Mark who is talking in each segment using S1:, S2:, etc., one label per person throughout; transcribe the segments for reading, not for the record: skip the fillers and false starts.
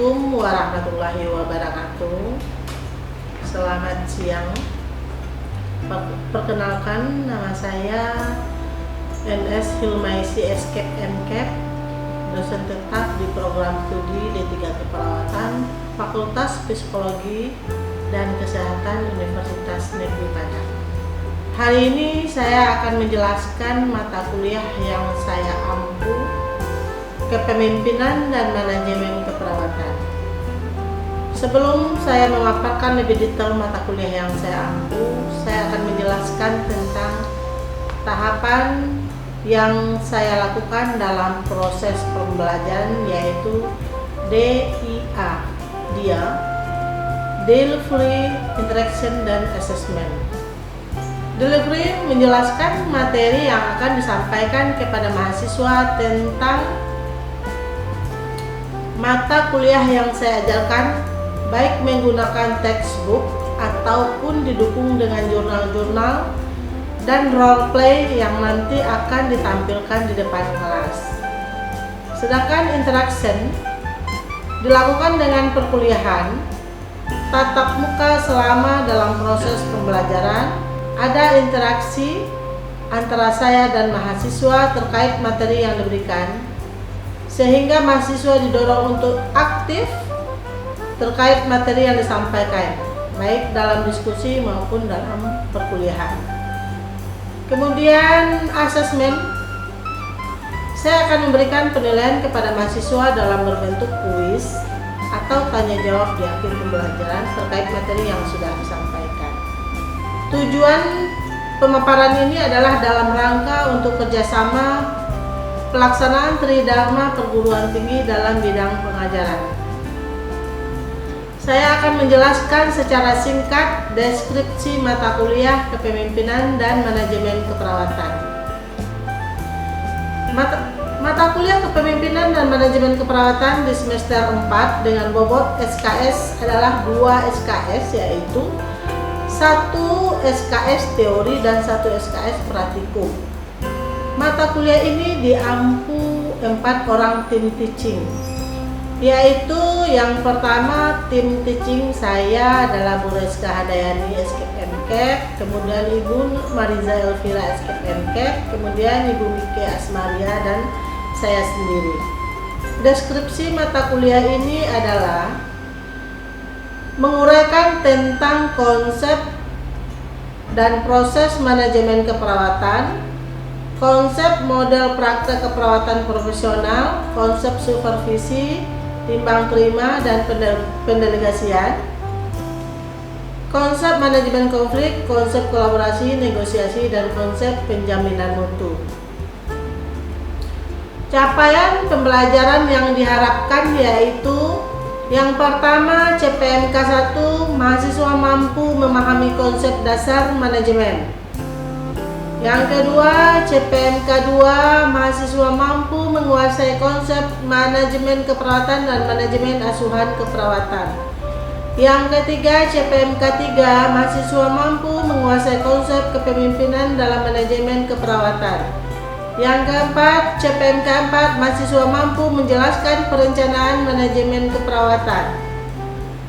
S1: Assalamualaikum warahmatullahi wabarakatuh. Selamat siang. Perkenalkan, nama saya NS Hilmaisi Escape MCAP, dosen tetap di program studi D3 Keperawatan, Fakultas Psikologi dan Kesehatan Universitas Negeri Padang. Hari ini saya akan menjelaskan mata kuliah yang saya ampu, Kepemimpinan dan Manajemen Keperawatan. Sebelum saya memaparkan lebih detail mata kuliah yang saya ampu, saya akan menjelaskan tentang tahapan yang saya lakukan dalam proses pembelajaran, yaitu DIA, Delivery, Interaction, dan Assessment. Delivery menjelaskan materi yang akan disampaikan kepada mahasiswa tentang mata kuliah yang saya ajarkan, baik menggunakan textbook ataupun didukung dengan jurnal-jurnal dan role play yang nanti akan ditampilkan di depan kelas. Sedangkan interaction dilakukan dengan perkuliahan, tatap muka selama dalam proses pembelajaran, ada interaksi antara saya dan mahasiswa terkait materi yang diberikan, sehingga mahasiswa didorong untuk aktif terkait materi yang disampaikan, baik dalam diskusi maupun dalam perkuliahan. Kemudian asesmen, saya akan memberikan penilaian kepada mahasiswa dalam berbentuk kuis atau tanya jawab di akhir pembelajaran terkait materi yang sudah disampaikan. Tujuan pemaparan ini adalah dalam rangka untuk kerjasama pelaksanaan Tridharma perguruan tinggi dalam bidang pengajaran. Saya akan menjelaskan secara singkat deskripsi mata kuliah Kepemimpinan dan Manajemen Keperawatan. Mata kuliah Kepemimpinan dan Manajemen Keperawatan di semester 4 dengan bobot SKS adalah 2 SKS, yaitu 1 SKS teori dan 1 SKS praktikum. Mata kuliah ini diampu 4 orang tim teaching, yaitu yang pertama tim teaching saya adalah Bu Reska Hadayani Escape MCAP, kemudian Ibu Mariza Elvira Escape MCAP, kemudian Ibu Miki Asmaria dan saya sendiri. Deskripsi mata kuliah ini adalah menguraikan tentang konsep dan proses manajemen keperawatan, konsep model praktek keperawatan profesional, konsep supervisi, timbang terima dan pendelegasian, konsep manajemen konflik, konsep kolaborasi, negosiasi, dan konsep penjaminan mutu. Capaian pembelajaran yang diharapkan yaitu yang pertama, CPMK 1, mahasiswa mampu memahami konsep dasar manajemen. Yang kedua, CPMK 2, mahasiswa mampu menguasai konsep manajemen keperawatan dan manajemen asuhan keperawatan. Yang ketiga, CPMK 3, mahasiswa mampu menguasai konsep kepemimpinan dalam manajemen keperawatan. Yang keempat, CPMK 4, mahasiswa mampu menjelaskan perencanaan manajemen keperawatan.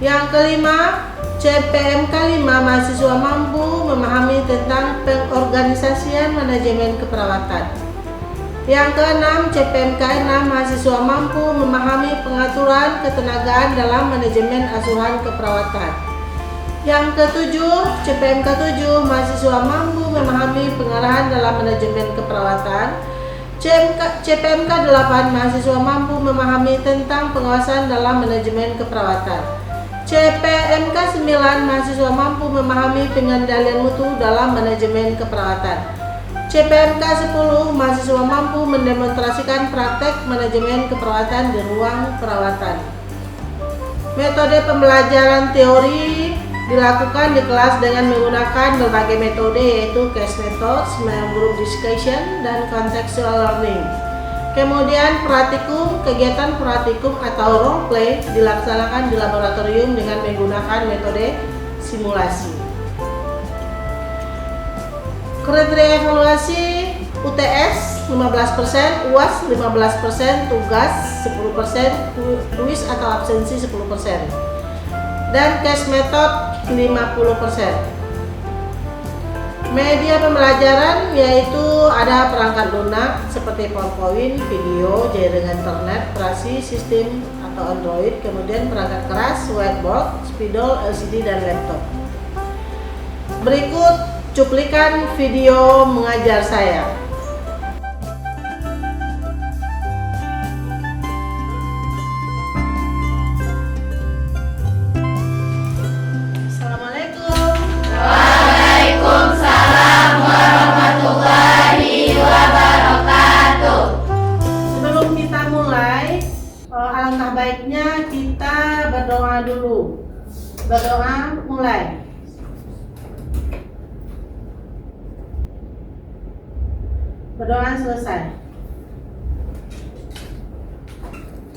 S1: Yang kelima, CPMK 5, mahasiswa mampu memahami tentang pengorganisasian manajemen keperawatan. Yang keenam, CPMK 6, mahasiswa mampu memahami pengaturan ketenagaan dalam manajemen asuhan keperawatan. Yang ketujuh, CPMK 7, mahasiswa mampu memahami pengarahan dalam manajemen keperawatan. CPMK 8, mahasiswa mampu memahami tentang pengawasan dalam manajemen keperawatan. CPMK 9, mahasiswa mampu memahami pengendalian mutu dalam manajemen keperawatan. CPMK 10, mahasiswa mampu mendemonstrasikan praktek manajemen keperawatan di ruang perawatan. Metode pembelajaran teori dilakukan di kelas dengan menggunakan berbagai metode, yaitu case method, small group discussion, dan contextual learning. Kemudian praktikum, kegiatan praktikum atau role play dilaksanakan di laboratorium dengan menggunakan metode simulasi. Kriteria evaluasi UTS 15%, UAS 15%, tugas 10%, kuis atau absensi 10%. Dan cash method 50%. Media pembelajaran yaitu ada perangkat lunak seperti PowerPoint, video, jaringan internet, operasi sistem atau Android, kemudian perangkat keras, whiteboard, spidol, LCD, dan laptop. Berikut cuplikan video mengajar saya. Assalamualaikum.
S2: Waalaikumsalam warahmatullahi wabarakatuh.
S1: Sebelum kita mulai, alangkah baiknya kita berdoa dulu. Berdoa mulai. Berdoa selesai.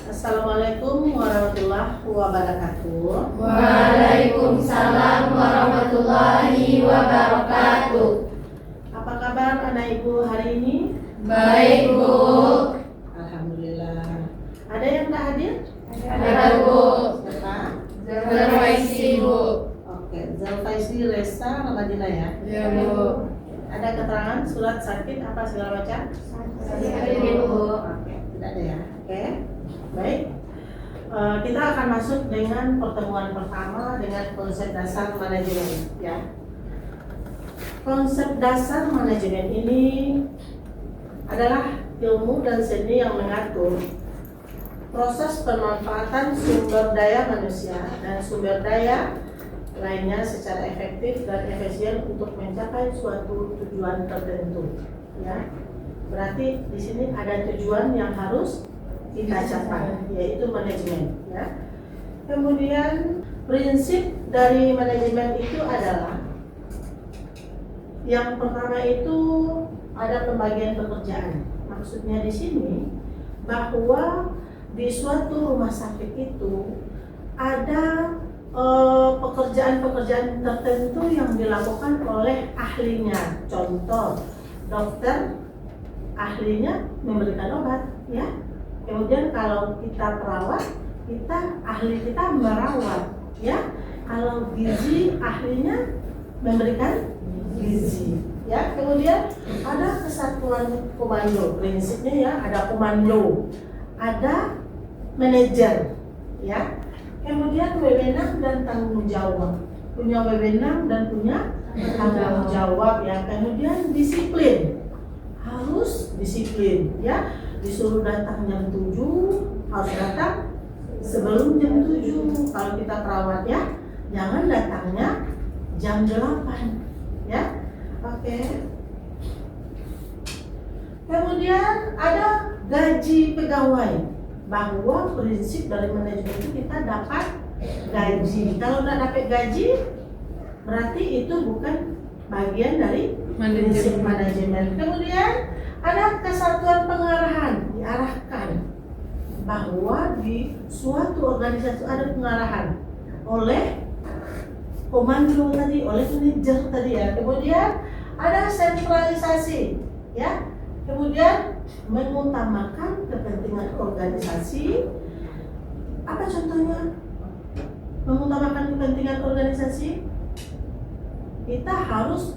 S1: Assalamualaikum warahmatullahi wabarakatuh.
S2: Waalaikumsalam warahmatullahi wabarakatuh.
S1: Apa kabar anak ibu hari ini?
S2: Baik, Bu.
S1: Alhamdulillah. Ada yang tak hadir?
S2: Ada, Bu.
S1: Siapa?
S2: Zalfaisi, Bu.
S1: Oke, Zalfaisi Resa Ramadina ya.
S2: Ya, Bu.
S1: Ada keterangan surat sakit apa segala macam?
S2: Sakit, Bu.
S1: Oke, tidak ada ya. Oke, baik. Kita akan masuk dengan pertemuan pertama dengan konsep dasar manajemen ya. Konsep dasar manajemen ini adalah ilmu dan seni yang mengatur proses pemanfaatan sumber daya manusia dan sumber daya lainnya secara efektif dan efisien untuk mencapai suatu tujuan tertentu ya. Berarti di sini ada tujuan yang harus kita capai, yaitu manajemen ya. Kemudian prinsip dari manajemen itu adalah yang pertama itu ada pembagian pekerjaan. Maksudnya di sini bahwa di suatu rumah sakit itu ada pekerjaan-pekerjaan tertentu yang dilakukan oleh ahlinya. Contoh, dokter ahlinya memberikan obat ya. Kemudian kalau kita perawat, ahli kita merawat ya. Kalau gizi, ahlinya memberikan gizi ya. Kemudian ada kesatuan komando. Prinsipnya ya, ada komando, ada manajer ya. Kemudian wewenang dan tanggung jawab. Punya wewenang dan punya tanggung jawab ya. Kemudian disiplin. Harus disiplin ya. Disuruh datang jam 7, harus datang sebelum jam 7. Kalau kita perawat ya, jangan datangnya jam 8 ya. Oke. Kemudian ada gaji pegawai. Bahwa prinsip dari manajemen itu kita dapat gaji. Kalau tidak dapat gaji, berarti itu bukan bagian dari prinsip manajemen. Kemudian ada kesatuan pengarahan, diarahkan bahwa di suatu organisasi ada pengarahan oleh komando tadi, oleh manajer tadi ya. Kemudian ada sentralisasi ya. Kemudian mengutamakan kepentingan organisasi. Apa contohnya? Mengutamakan kepentingan organisasi, kita harus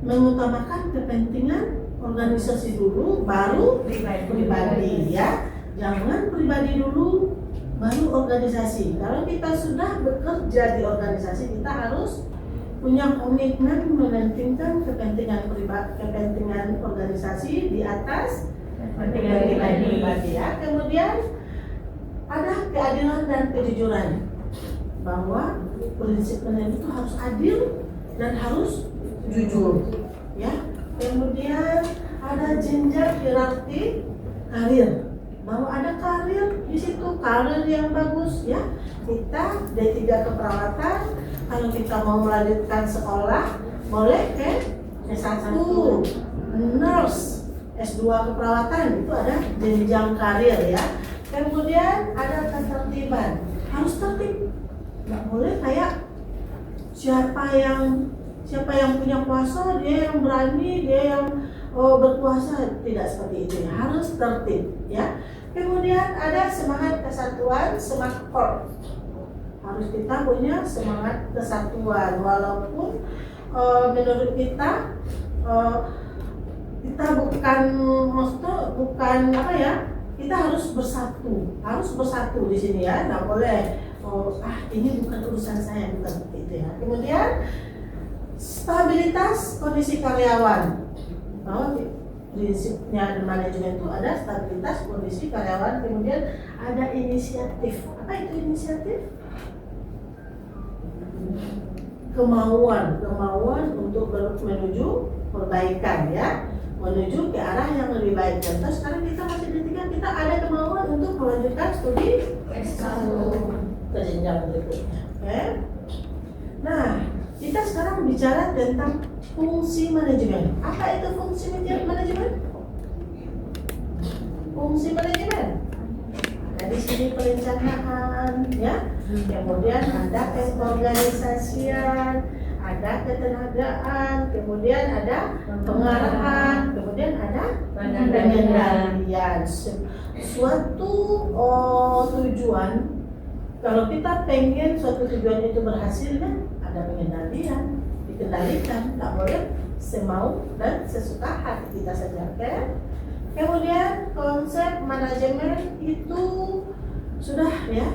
S1: mengutamakan kepentingan organisasi dulu, baru pribadi ya. Jangan pribadi dulu, baru organisasi. Kalau kita sudah bekerja di organisasi, kita harus punya komitmen mementingkan kepentingan kepentingan organisasi di atas kepentingan pribadi ya. Kemudian ada keadilan dan kejujuran, bahwa prinsip manajemen itu harus adil dan harus jujur ya. Kemudian ada jenjang hierarki karir, bahwa ada karir di situ, karir yang bagus ya. Kita D3 keperawatan, kalau kita mau melanjutkan sekolah boleh ke S1 nurse, S2 keperawatan, itu ada jenjang karir ya. Kemudian ada ketertiban, harus tertib, nggak boleh kayak siapa yang punya kuasa dia yang berani, dia yang berkuasa, tidak seperti itu ya. Harus tertib ya. Kemudian ada semangat kesatuan, semangat core. Harus kita punya semangat kesatuan walaupun menurut kita bukan apa ya, kita harus bersatu di sini ya, nggak boleh ini bukan urusan saya, bukan itu ya. Kemudian stabilitas kondisi karyawan, bahwa prinsipnya di manajemen itu ada stabilitas kondisi karyawan, kemudian ada inisiatif. Apa itu inisiatif? Kemauan untuk menuju perbaikan ya, menuju ke arah yang lebih baik. Dan terus sekarang kita masih di tiga, kita ada kemauan untuk melanjutkan studi S1 ke jenjang berikutnya. Oke? Nah, kita sekarang bicara tentang fungsi manajemen. Apa itu fungsi manajemen? Fungsi manajemen. Ada di sini perencanaan, ya. Kemudian ada pengorganisasian, ada ketenagaan, kemudian ada pengarahan, kemudian ada pengendalian. Suatu tujuan, kalau kita pengen suatu tujuan itu berhasil kan, ada pengendalian, dikendalikan, tak boleh semau dan sesuka hati kita saja, kan? Kemudian konsep manajemen itu sudah ya,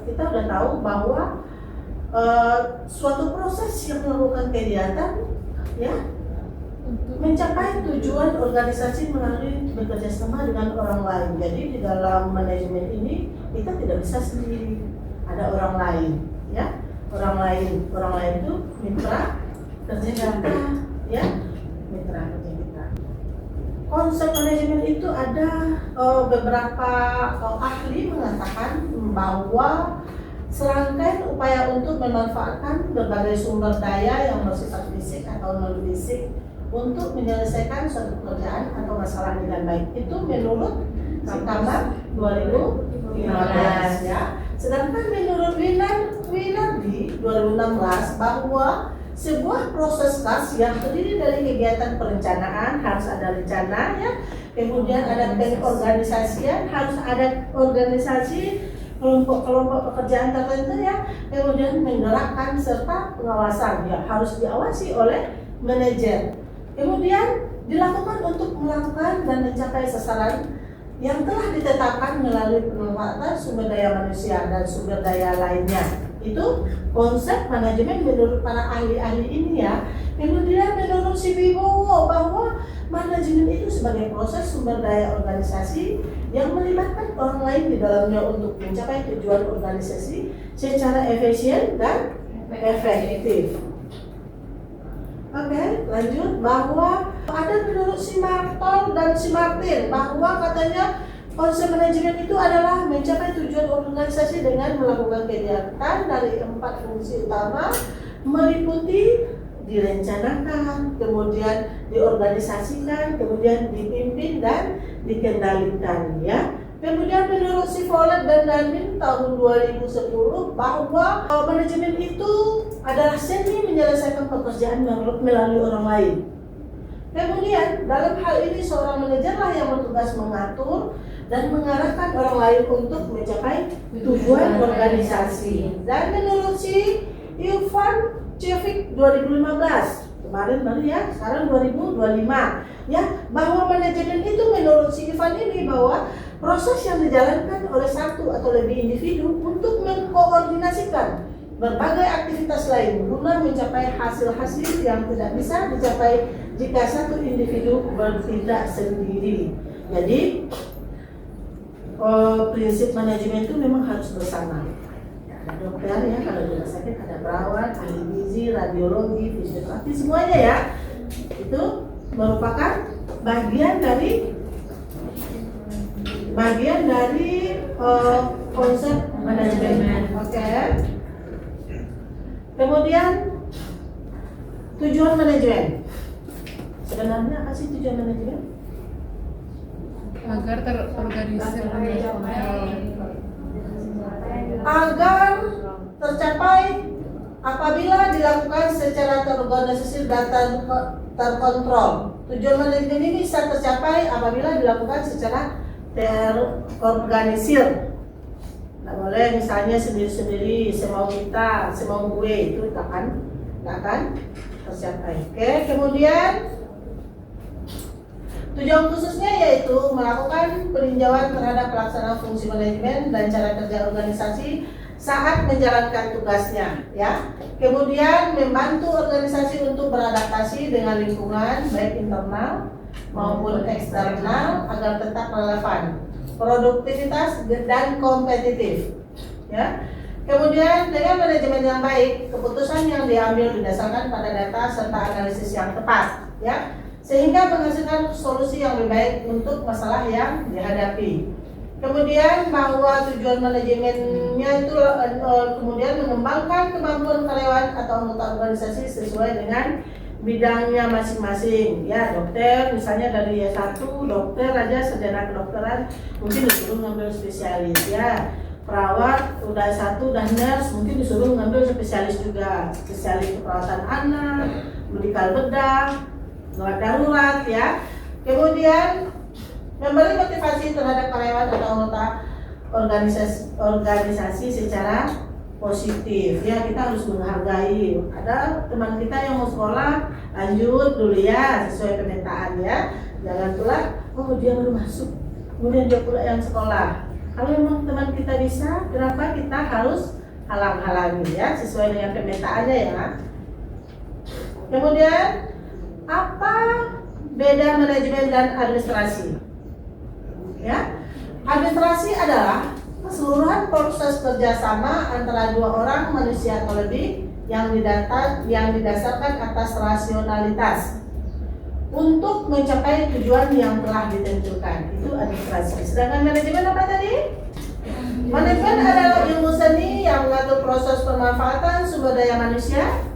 S1: kita sudah tahu bahwa suatu proses yang melakukan kegiatan ya mencapai tujuan organisasi melalui bekerja sama dengan orang lain. Jadi di dalam manajemen ini kita tidak bisa sendiri, ada orang lain ya. Orang lain itu mitra kerja kita ya, mitra kerja kita. Konsep manajemen itu ada beberapa ahli mengatakan bahwa serangkaian upaya untuk memanfaatkan berbagai sumber daya yang bersifat fisik atau non fisik untuk menyelesaikan suatu pekerjaan atau masalah dengan baik. Itu menurut Kamar 2015 ya. Sedangkan menurut Winardi 2016 bahwa sebuah proses kas yang terdiri dari kegiatan perencanaan, harus ada rencana ya, kemudian ada pengorganisasian, harus ada organisasi kelompok-kelompok pekerjaan tertentu ya, kemudian menggerakkan serta pengawasan ya, harus diawasi oleh manajer. Kemudian dilakukan untuk melakukan dan mencapai sasaran yang telah ditetapkan melalui pemanfaatan sumber daya manusia dan sumber daya lainnya. Itu konsep manajemen menurut para ahli-ahli ini ya. Kemudian menurut si Wibowo bahwa manajemen itu sebagai proses sumber daya organisasi yang melibatkan orang lain di dalamnya untuk mencapai tujuan organisasi secara efisien dan efektif. Oke, lanjut bahwa ada menurut si Martol dan si Martin bahwa katanya konsep manajemen itu adalah mencapai tujuan organisasi dengan melakukan kegiatan dari 4 fungsi utama, meliputi direncanakan, kemudian diorganisasikan, kemudian dipimpin dan dikendalikan ya. Kemudian menurut si Follett dan Danmin tahun 2010 bahwa manajemen itu adalah seni menyelesaikan pekerjaan melalui orang lain. Kemudian dalam hal ini seorang manajerlah yang bertugas mengatur dan mengarahkan orang lain untuk mencapai tujuan organisasi. Dan menurut si Ivan Cevic 2015 kemarin baru ya, sekarang 2025 ya, bahwa manajemen itu menurut si Ivan ini bahwa proses yang dijalankan oleh satu atau lebih individu untuk mengkoordinasikan berbagai aktivitas lain guna mencapai hasil-hasil yang tidak bisa dicapai jika satu individu bertindak sendiri. Jadi prinsip manajemen itu memang harus bersama. Ada dokter ya, kalau dia sakit ada perawat, ahli gizi, radiologi, fisioterapi, semuanya ya. Itu merupakan bagian dari konsep manajemen. Oke. Kemudian tujuan manajemen. Sebenarnya apa sih tujuan manajemen?
S2: Agar terorganisir dan terkontrol.
S1: Agar tercapai apabila dilakukan secara terorganisir dan terkontrol. Tujuan manajemen ini bisa tercapai apabila dilakukan secara terorganisir. Nggak boleh misalnya sendiri-sendiri, semau kita, semau gue, itu nggak akan tercapai. Oke, kemudian tujuan khususnya yaitu melakukan peninjauan terhadap pelaksanaan fungsi manajemen dan cara kerja organisasi saat menjalankan tugasnya, ya. Kemudian membantu organisasi untuk beradaptasi dengan lingkungan baik internal maupun eksternal agar tetap relevan, produktivitas dan kompetitif, ya. Kemudian dengan manajemen yang baik, keputusan yang diambil didasarkan pada data serta analisis yang tepat, ya, sehingga menghasilkan solusi yang lebih baik untuk masalah yang dihadapi. Kemudian bahwa tujuan manajemennya itu kemudian mengembangkan kemampuan karyawan atau anggota organisasi sesuai dengan bidangnya masing-masing. Ya, dokter misalnya dari S1 dokter aja sarjana kedokteran mungkin disuruh ngambil spesialis, ya. Perawat udah S1 dan nurse mungkin disuruh ngambil spesialis juga, spesialis perawatan anak, medikal bedah, gawat darurat, ya. Kemudian memberi motivasi terhadap karyawan atau anggota organisasi secara positif, ya. Kita harus menghargai. Ada teman kita yang mau sekolah, lanjut dulu ya sesuai pemetaan, ya. Jangan pula oh dia baru masuk kemudian dia pula yang sekolah. Kalau memang teman kita bisa, kenapa kita harus halang-halangi, ya, sesuai dengan pemetaannya, ya. Kemudian apa beda manajemen dan administrasi? Ya, administrasi adalah keseluruhan proses kerjasama antara dua orang manusia atau lebih yang didasarkan atas rasionalitas untuk mencapai tujuan yang telah ditentukan. Itu administrasi. Sedangkan manajemen apa tadi? Manajemen adalah ilmu seni yang mengatur proses pemanfaatan sumber daya manusia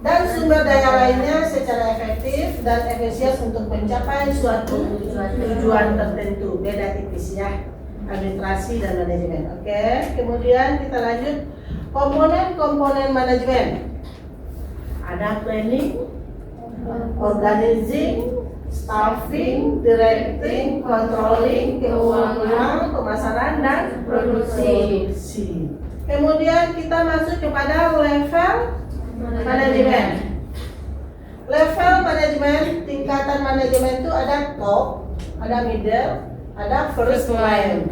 S1: dan sumber daya lainnya secara efektif dan efisien untuk mencapai suatu tujuan tertentu. Beda tipis, ya, administrasi dan manajemen. Oke, kemudian kita lanjut komponen manajemen. Ada planning, organizing, staffing, directing, controlling, keuangan, pemasaran dan produksi. Kemudian kita masuk kepada level manajemen. Level manajemen, tingkatan manajemen itu ada top, ada middle, ada first line.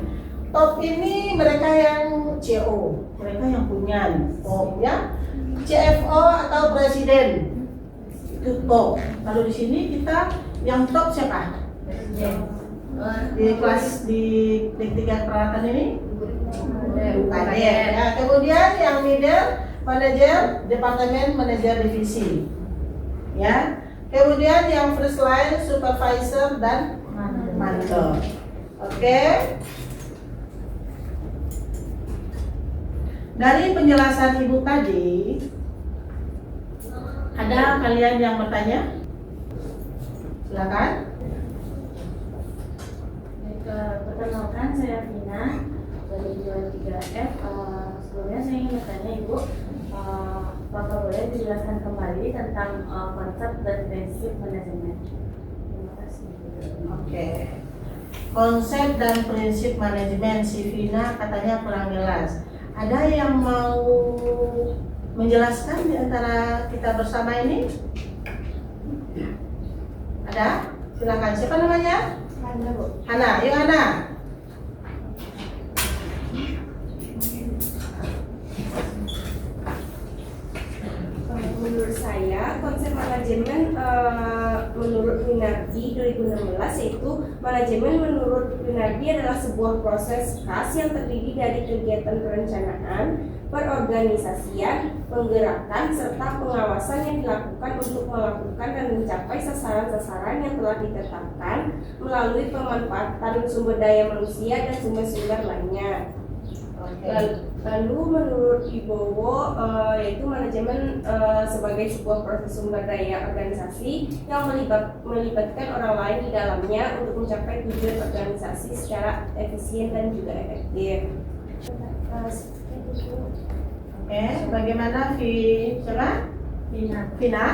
S1: Top ini mereka yang CEO, mereka yang punya top, ya. CFO atau presiden itu top. Kalau di sini kita yang top siapa? Di kelas di tiga perawatan ini bukan, ya. Kemudian yang middle manajer departemen, manajer divisi, ya. Kemudian yang first line supervisor dan manager. Oke. Dari penjelasan ibu tadi, ada kalian yang bertanya? Silakan.
S3: Perkenalkan, saya Vina dari 23F. Sebelumnya saya ingin bertanya Ibu, Bapak boleh dijelaskan kembali tentang konsep dan prinsip manajemen? Terima kasih.
S1: Oke. Konsep dan prinsip manajemen, si Vina katanya kurang jelas. Ada yang mau menjelaskan di antara kita bersama ini? Ada? Silakan. Siapa namanya?
S3: Hana, Bu.
S1: Hana. Yuk Hana.
S4: Menurut saya konsep manajemen menurut Winardi 2016 yaitu manajemen menurut Winardi adalah sebuah proses khas yang terdiri dari kegiatan perencanaan, perorganisasian, penggerakan, serta pengawasan yang dilakukan untuk melakukan dan mencapai sasaran-sasaran yang telah ditetapkan melalui pemanfaatan sumber daya manusia dan sumber-sumber lainnya. Lalu menurut Ibowo yaitu manajemen sebagai sebuah proses sumber daya organisasi yang melibatkan orang lain di dalamnya untuk mencapai tujuan organisasi secara efisien dan juga efektif.
S1: Oke, bagaimana Vina? Vina?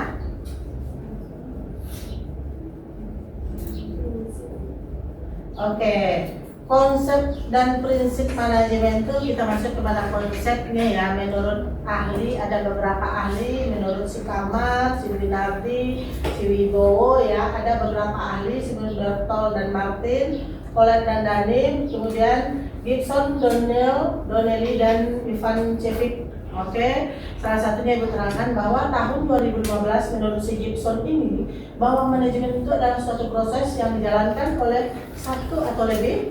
S1: Oke, konsep dan prinsip manajemen itu kita masuk kepada konsepnya ya. Menurut ahli, ada beberapa ahli, menurut si Kamar, si Winardi, si Wibowo ya, ada beberapa ahli seperti Bertol dan Martin, Colette dan Danim, kemudian Gibson, Donnelly dan Ivan Cevic. Oke, salah satunya Ibu terangkan bahwa tahun 2015 menurut si Gibson ini bahwa manajemen itu adalah suatu proses yang dijalankan oleh satu atau lebih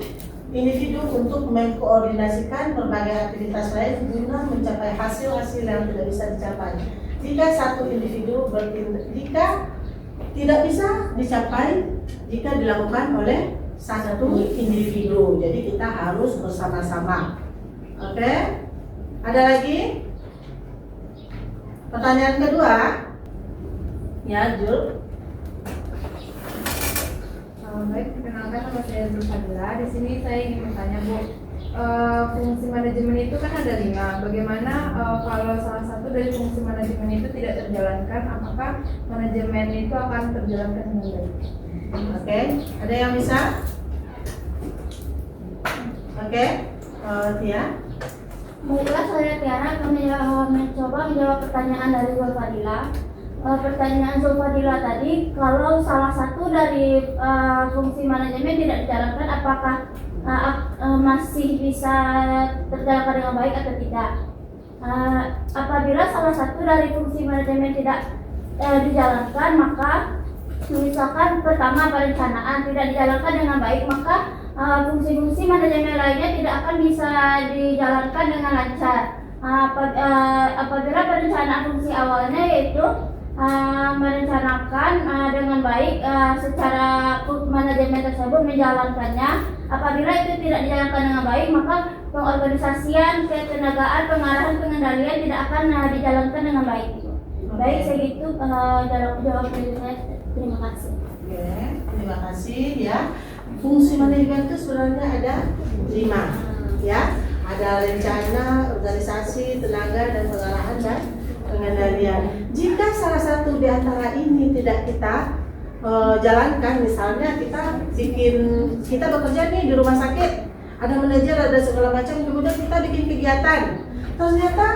S1: individu untuk mengkoordinasikan berbagai aktivitas lain guna mencapai hasil-hasil yang tidak bisa dicapai. Jika satu individu jika tidak bisa dicapai jika dilakukan oleh satu individu, jadi kita harus bersama-sama. Oke, ada lagi? Pertanyaan kedua, ya Jul.
S2: Baik, perkenalkan nama saya Zulfadila. Di sini saya ingin bertanya, Bu, fungsi manajemen itu kan ada 5. Bagaimana kalau salah satu dari fungsi manajemen itu tidak terjalankan, apakah manajemen itu akan terjalankan dengan baik?
S1: Oke, ada yang bisa? Oke, Tia.
S5: Baiklah, saya Tiara akan mencoba menjawab pertanyaan dari Zulfadila. Pertanyaan Zulfadila tadi, kalau salah satu dari fungsi manajemen tidak dijalankan, apakah masih bisa terjalankan dengan baik atau tidak? Apabila salah satu dari fungsi manajemen tidak dijalankan, maka misalkan pertama perencanaan tidak dijalankan dengan baik, maka fungsi-fungsi manajemen lainnya tidak akan bisa dijalankan dengan lancar. Apabila perencanaan fungsi awalnya yaitu merencanakan dengan baik secara manajemen tersebut menjalankannya. Apabila itu tidak dijalankan dengan baik, maka pengorganisasian, ketenagaan, pengarahan, pengendalian tidak akan dijalankan dengan baik. Baik, segitu jawab saya. Terima kasih.
S1: Oke, terima kasih ya. Fungsi manajemen itu sebenarnya ada 5 ya. Ada rencana, organisasi, tenaga, dan pengarahan dan pengendalian. Jika salah satu di antara ini tidak kita jalankan, misalnya kita bekerja nih di rumah sakit, ada manajer, ada segala macam, kemudian kita bikin kegiatan, ternyata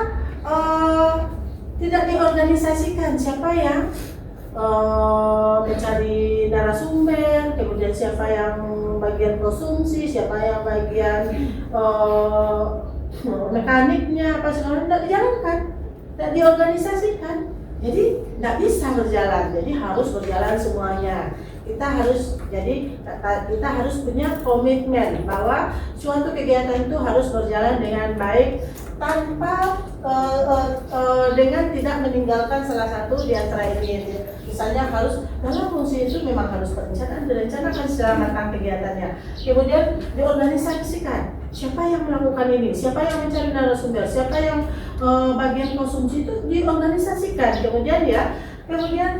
S1: tidak diorganisasikan. Siapa yang mencari narasumber, kemudian siapa yang bagian konsumsi, siapa yang bagian mekaniknya, apa segala tidak dijalankan, tidak diorganisasikan, jadi tidak bisa berjalan. Jadi harus berjalan semuanya. Kita harus punya komitmen bahwa suatu kegiatan itu harus berjalan dengan baik tanpa dengan tidak meninggalkan salah satu di antara ini. Misalnya harus dalam fungsi itu memang harus perencanaan, direncanakan secara matang kegiatannya, kemudian diorganisasikan. Siapa yang melakukan ini, siapa yang mencari narasumber, siapa yang bagian konsumsi itu diorganisasikan. Kemudian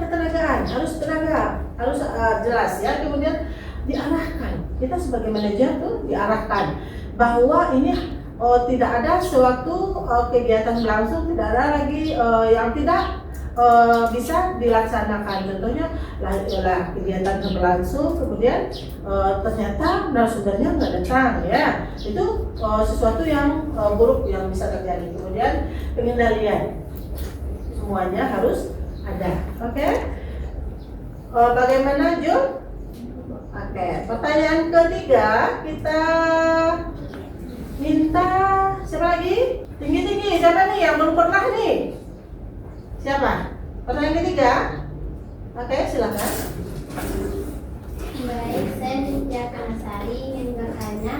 S1: ketenagaan, harus tenaga, harus jelas ya. Kemudian diarahkan. Kita sebagai manajer tuh diarahkan bahwa ini tidak ada suatu kegiatan berlangsung, tidak ada lagi yang tidak bisa dilaksanakan. Contohnya kegiatan berlangsung, kemudian ternyata narasumbernya nggak datang ya, itu sesuatu yang buruk yang bisa terjadi. Kemudian pengendalian, semuanya harus ada. Oke. Bagaimana Jul? Oke, pertanyaan ketiga kita minta siapa lagi? Tinggi-tinggi, siapa nih yang belum pernah nih? Siapa? Pertanyaan ketiga? Oke, silakan.
S5: Baik, saya Nitya Kanasari ingin bertanya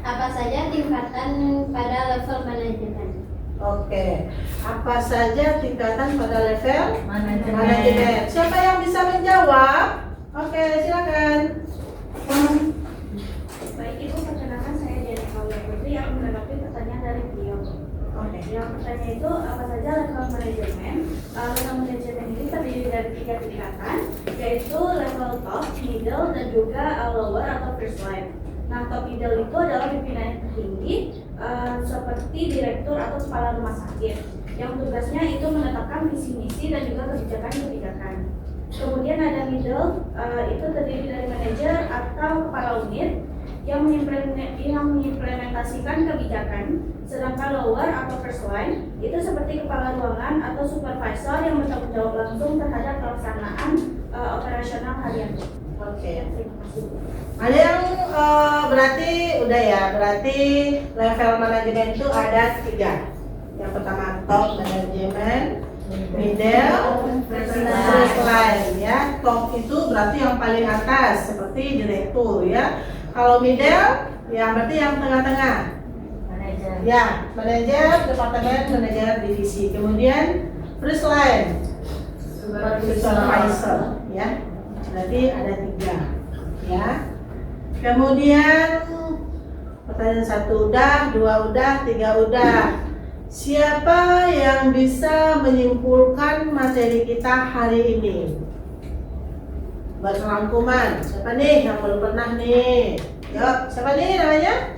S5: apa saja tingkatan pada level manajemen?
S1: Oke, apa saja tingkatan pada level manajemen? Siapa yang bisa menjawab? Oke, silakan.
S3: Baik, Ibu, perkenalkan saya Diana Paula Putri yang menanggapi pertanyaan dari beliau.
S1: Oke.
S3: Yang pertanyaan itu apa saja level manajemen? Level manajemen ini terdiri dari 3 tingkatan, yaitu level top, middle, dan juga lower atau first line. Nah, top middle itu adalah pimpinan yang tertinggi, seperti direktur atau kepala rumah sakit, yang tugasnya itu menetapkan visi misi dan juga kebijakan-kebijakan. Kemudian ada middle, itu terdiri dari manajer atau kepala unit yang mengimplementasikan kebijakan. Sedangkan lower atau first line itu seperti kepala ruangan atau supervisor yang bertanggung jawab langsung terhadap pelaksanaan operasional harian.
S1: Oke.
S3: Terima kasih.
S1: Ada yang berarti udah ya, berarti level manajemen itu ada 3. Yang pertama top manajemen, middle, first line ya. Top itu berarti yang paling atas seperti direktur ya. Kalau middle ya berarti yang tengah-tengah.
S5: Manajer.
S1: Ya, manajer departemen, manajer divisi. Kemudian first line supervisor ya. Berarti ada 3 ya. Kemudian pertanyaan 1 udah, 2 udah, 3 udah. Siapa yang bisa menyimpulkan materi kita hari ini? Buat rangkuman, siapa nih yang belum pernah nih? Yuk, siapa nih namanya?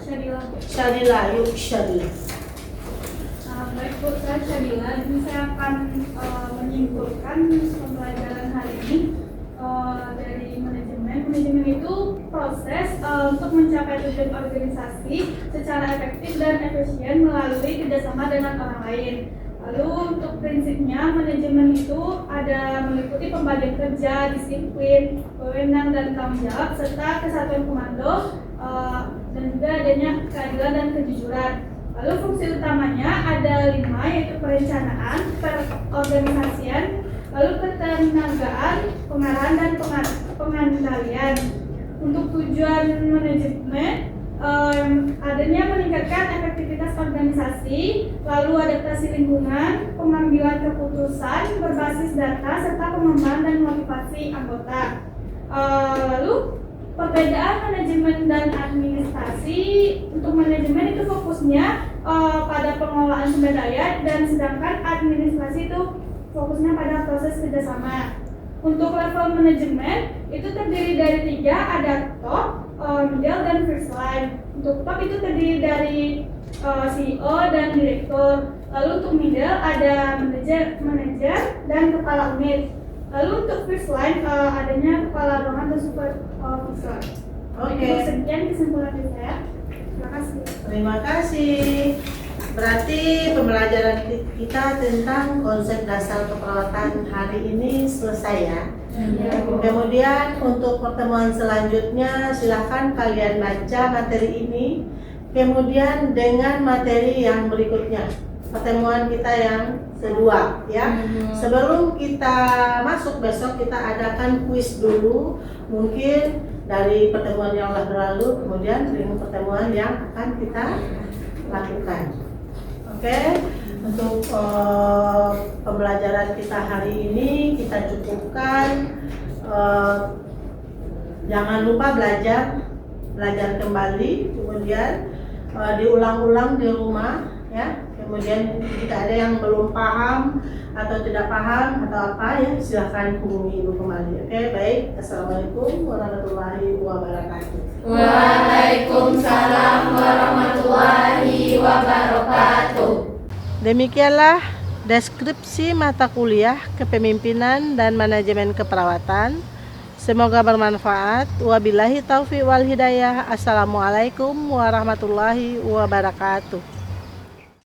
S1: Syadila, yuk Syadila.
S2: Baik Bu, saya Syadila. Jadi saya akan menyimpulkan pembelajaran hari ini dari manajemen. Manajemen itu proses untuk mencapai tujuan organisasi secara efektif dan efisien melalui kerjasama dengan orang lain. Lalu untuk prinsipnya, manajemen itu ada meliputi pembagian kerja, disiplin, wewenang dan tanggung jawab, serta kesatuan komando dan juga adanya keadilan dan kejujuran. Lalu fungsi utamanya ada 5, yaitu perencanaan, perorganisasian, lalu ketenagaan, pengarahan dan pengendalian. Untuk tujuan manajemen adanya meningkatkan efektivitas organisasi, lalu adaptasi lingkungan, pengambilan keputusan berbasis data, serta pengembangan dan motivasi anggota. Lalu perbedaan manajemen dan administrasi. Untuk manajemen itu fokusnya pada pengelolaan sumber daya, dan sedangkan administrasi itu fokusnya pada proses kerjasama. Untuk level manajemen itu terdiri dari 3, ada top, middle, dan first line. Untuk top itu terdiri dari CEO dan direktur. Lalu untuk middle ada manajer dan kepala unit. Lalu untuk first line adanya kepala ruangan dan supervisor.
S1: Oke.
S2: Sekian kesimpulan dari saya. Terima kasih.
S1: Terima kasih. Berarti pembelajaran kita tentang konsep dasar keperawatan hari ini selesai ya. Kemudian untuk pertemuan selanjutnya silahkan kalian baca materi ini. Kemudian dengan materi yang berikutnya, pertemuan kita yang kedua ya. Sebelum kita masuk besok kita adakan kuis dulu, mungkin dari pertemuan yang telah berlalu, kemudian dengan pertemuan yang akan kita lakukan. Oke, untuk pembelajaran kita hari ini kita cukupkan. Jangan lupa belajar kembali, kemudian diulang-ulang di rumah ya. Kemudian jika ada yang belum paham atau tidak paham atau apa ya, silahkan hubungi ibu kembali. Oke, baik. Assalamualaikum warahmatullahi wabarakatuh.
S5: Waalaikumsalam warahmatullahi wabarakatuh.
S1: Demikianlah deskripsi mata kuliah Kepemimpinan dan Manajemen Keperawatan. Semoga bermanfaat. Wabillahi taufiq wal hidayah. Assalamualaikum warahmatullahi wabarakatuh.